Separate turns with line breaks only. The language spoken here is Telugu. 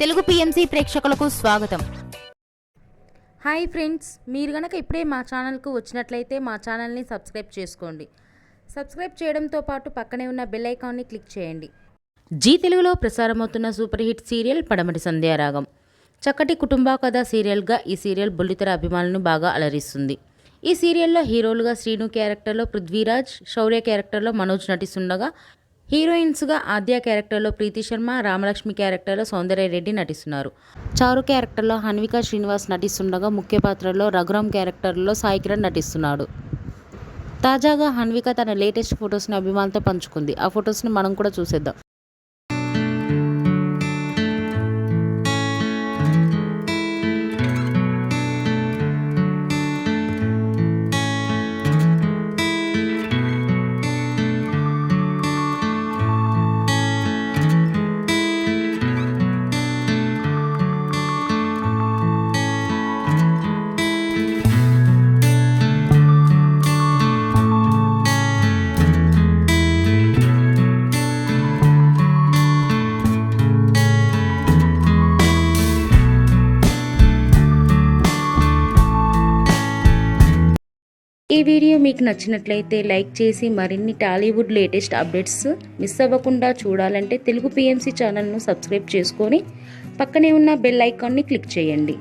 తెలుగు పిఎంసి ప్రేక్షకులకు స్వాగతం.
హాయ్ ఫ్రెండ్స్, మీరు గనక ఇప్పుడే మా ఛానల్కు వచ్చినట్లయితే మా ఛానల్ని సబ్స్క్రైబ్ చేసుకోండి. సబ్స్క్రైబ్ చేయడంతో పాటు పక్కనే ఉన్న బెల్ ఐకాన్ని క్లిక్ చేయండి. జీ తెలుగులో ప్రసారమవుతున్న సూపర్ హిట్ సీరియల్ పడమటి సంధ్యారాగం. చక్కటి కుటుంబ కథ సీరియల్గా ఈ సీరియల్ బుల్లితెర అభిమానులను బాగా అలరిస్తుంది. ఈ సీరియల్లో హీరోలుగా శ్రీను క్యారెక్టర్లో పృథ్వీరాజ్, శౌర్య క్యారెక్టర్లో మనోజ్ నటిస్తుండగా హీరోయిన్స్గా ఆద్య క్యారెక్టర్లో ప్రీతి శర్మ, రామలక్ష్మి క్యారెక్టర్లో సౌందర్యరెడ్డి నటిస్తున్నారు. చారు క్యారెక్టర్లో హన్విక శ్రీనివాస్ నటిస్తుండగా ముఖ్య పాత్రలో రఘురామ్ క్యారెక్టర్లో సాయి కిరణ్ నటిస్తున్నాడు. తాజాగా హన్విక తన లేటెస్ట్ ఫొటోస్ని అభిమానులతో పంచుకుంది. ఆ ఫొటోస్ని మనం కూడా చూసేద్దాం. ఈ వీడియో మీకు నచ్చినట్లయితే లైక్ చేసి మరిన్ని టాలీవుడ్ లేటెస్ట్ అప్డేట్స్ మిస్ అవ్వకుండా చూడాలంటే తెలుగు పిఎంసి ఛానల్ను సబ్స్క్రైబ్ చేసుకొని పక్కనే ఉన్న బెల్ ఐకాన్ని క్లిక్ చేయండి.